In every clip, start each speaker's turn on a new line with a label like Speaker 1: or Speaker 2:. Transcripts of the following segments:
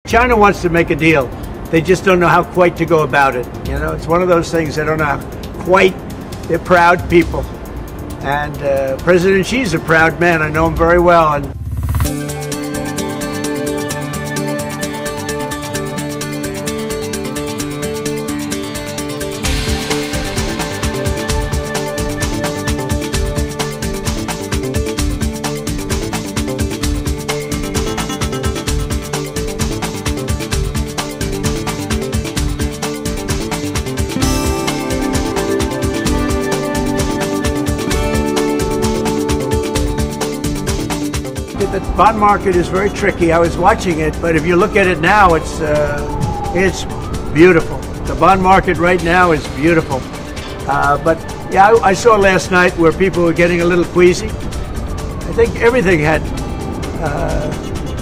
Speaker 1: China wants to make a deal. They just don't know how quite to go about it. You know, it's one of those things they don't know how quite. They're proud people. And President Xi's a proud man. I know him very well. And the bond market is very tricky. I was watching it, but if you look at it now, it's beautiful. The bond market right now is beautiful. But yeah, I saw last night where people were getting a little queasy. I think everything had.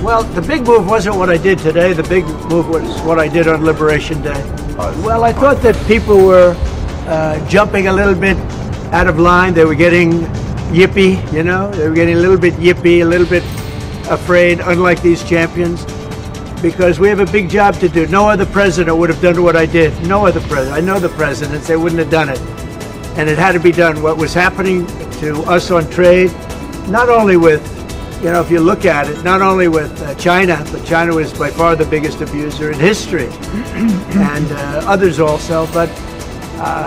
Speaker 1: Well, the big move wasn't what I did today. The big move was what I did on Liberation Day. Well, I thought that people were jumping a little bit out of line. They were getting yippy, you know, they were getting a little bit yippy, a little bit afraid, unlike these champions, because we have a big job to do. No other president would have done what I did. No other president. I know the presidents, they wouldn't have done it. And it had to be done. What was happening to us on trade, not only with, you know, if you look at it, not only with China, but China was by far the biggest abuser in history, and others also, but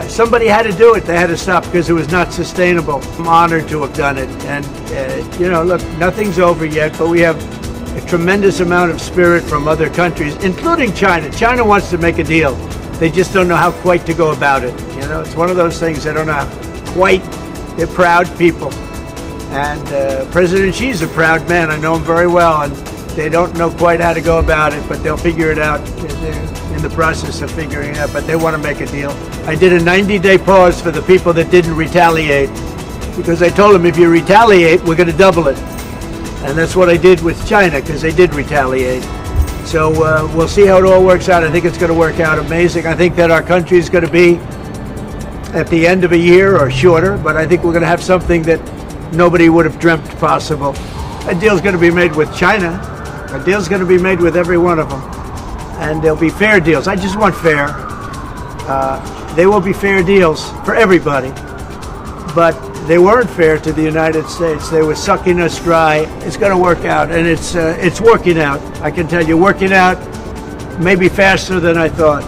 Speaker 1: somebody had to do it. They had to stop because it was not sustainable. I'm honored to have done it. And, you know, look, nothing's over yet, but we have a tremendous amount of spirit from other countries, including China. China wants to make a deal. They just don't know how quite to go about it. You know, it's one of those things they don't know how quite. They're proud people. And President Xi's a proud man. I know him very well. And they don't know quite how to go about it, but they'll figure it out. They're in the process of figuring it out, but they want to make a deal. I did a 90-day pause for the people that didn't retaliate, because I told them if you retaliate, we're going to double it. And that's what I did with China, because they did retaliate. So we'll see how it all works out. I think it's going to work out amazing. I think that our country is going to be at the end of a year or shorter, but I think we're going to have something that nobody would have dreamt possible. A deal's going to be made with China. A deal's going to be made with every one of them. And there'll be fair deals. I just want fair. They will be fair deals for everybody. But they weren't fair to the United States. They were sucking us dry. It's going to work out, and it's working out. I can tell you, working out maybe faster than I thought.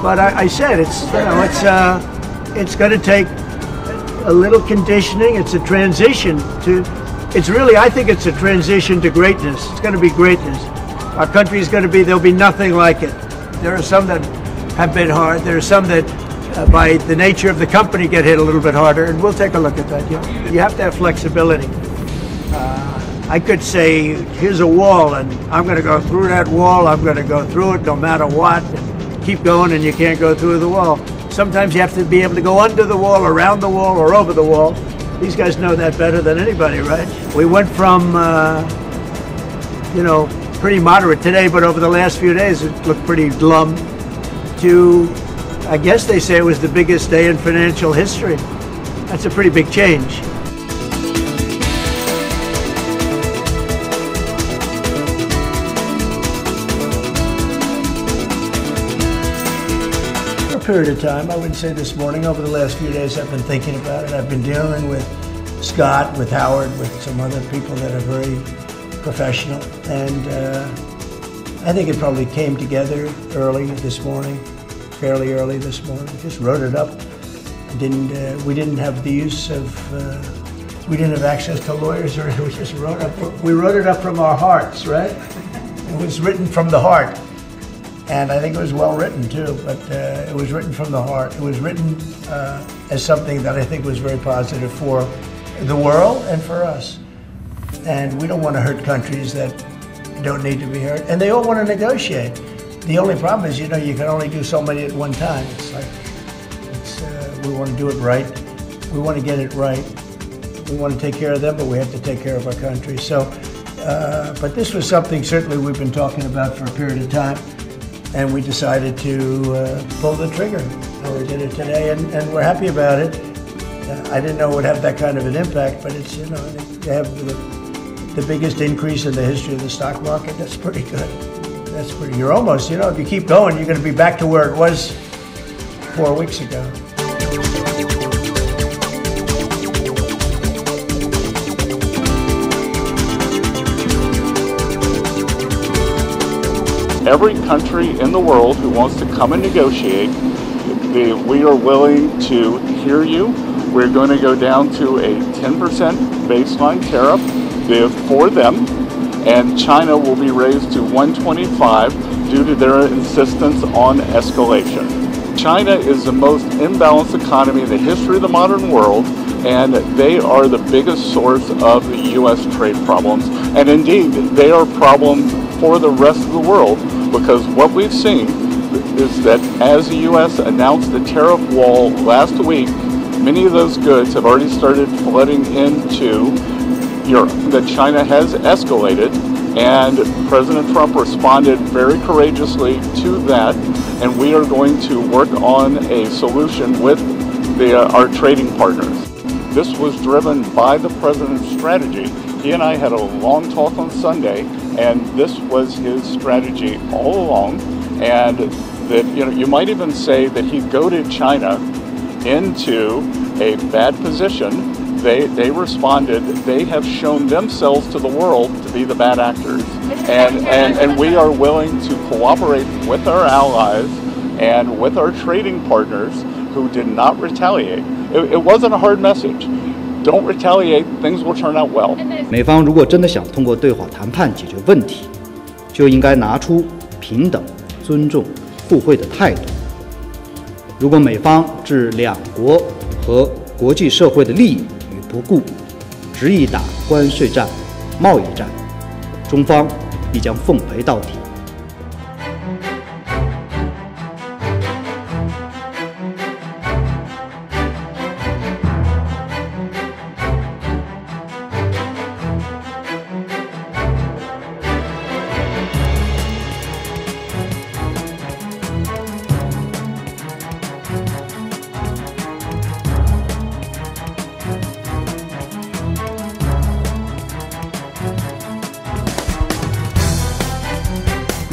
Speaker 1: But I said it's, you know, it's going to take a little conditioning. It's a transition to. It's really, I think it's a transition to greatness. It's going to be greatness. Our country is going to be, there'll be nothing like it. There are some that have been hard. There are some that, by the nature of the company, get hit a little bit harder, and we'll take a look at that. You have to have flexibility. I could say, here's a wall, and I'm going to go through that wall. I'm going to go through it no matter what. And keep going, and you can't go through the wall. Sometimes you have to be able to go under the wall, around the wall, or over the wall. These guys know that better than anybody, right? We went from, you know, pretty moderate today, but over the last few days it looked pretty glum, to, I guess they say it was the biggest day in financial history. That's a pretty big change. For a period of time, I would say this morning, over the last few days, I've been thinking about it. I've been dealing with Scott, with Howard, with some other people that are very professional, and I think it probably came together early this morning, fairly early this morning. Just wrote it up. We didn't have the use of, we didn't have access to lawyers, or we just wrote up. We wrote it up from our hearts, right? It was written from the heart, and I think it was well written too. But it was written from the heart. It was written as something that I think was very positive for the world and for us. And we don't want to hurt countries that don't need to be hurt. And they all want to negotiate. The only problem is, you know, you can only do so many at one time. It's like, we want to do it right. We want to get it right. We want to take care of them, but we have to take care of our country. So, but this was something certainly we've been talking about for a period of time. And we decided to pull the trigger. And we did it today, and we're happy about it. I didn't know it would have that kind of an impact, but it's, you know, they have the biggest increase in the history of the stock market. That's pretty good. That's pretty. You're almost, you know, if you keep going, you're going to be back to where it was 4 weeks ago.
Speaker 2: Every country in the world who wants to come and negotiate, we are willing to hear you. We're going to go down to a 10% baseline tariff for them, and China will be raised to 125 due to their insistence on escalation. China is the most imbalanced economy in the history of the modern world, and they are the biggest source of the U.S. trade problems. And indeed, they are a problem for the rest of the world, because what we've seen is that as the U.S. announced the tariff wall last week, many of those goods have already started flooding into Europe. That China has escalated, and President Trump responded very courageously to that, and we are going to work on a solution with our trading partners. This was driven by the president's strategy. He and I had a long talk on Sunday, and this was his strategy all along. And that, you know, you might even say that he goaded China into a bad position. They responded. They have shown themselves to the world to be the bad actors, and we are willing to cooperate with our allies and with our trading partners who did not retaliate. It wasn't a hard message. Don't retaliate, things will turn out well.
Speaker 3: 美方如果真的想通过对话谈判解决问题，就应该拿出平等、尊重、互惠的态度。如果美方置两国和国际社会的利益于不顾，执意打关税战、贸易战，中方必将奉陪到底。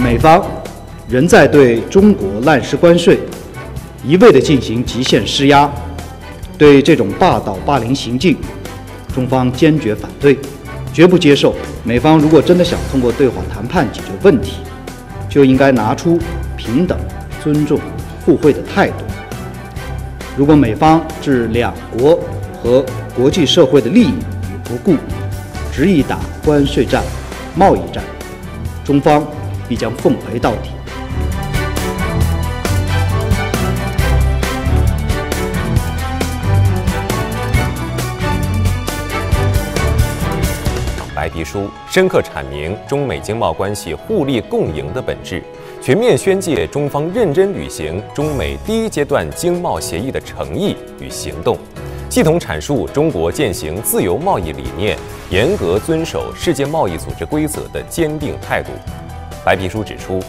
Speaker 3: 美方仍在对中国滥施关税，一味地进行极限施压，对这种霸道霸凌行径，中方坚决反对，绝不接受。美方如果真的想通过对话谈判解决问题，就应该拿出平等、尊重、互惠的态度。如果美方置两国和国际社会的利益于不顾，执意打关税战、贸易战，中方必将奉陪到底。
Speaker 4: 白皮书深刻阐明中美经贸关系互利共赢的本质，全面宣介中方认真履行中美第一阶段经贸协议的诚意与行动，系统阐述中国践行自由贸易理念、严格遵守世界贸易组织规则的坚定态度。白皮书指出，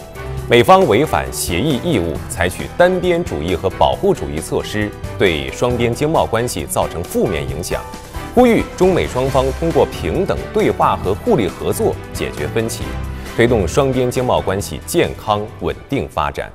Speaker 4: 美方违反协议义务，采取单边主义和保护主义措施，对双边经贸关系造成负面影响，呼吁中美双方通过平等对话和互利合作解决分歧，推动双边经贸关系健康稳定发展。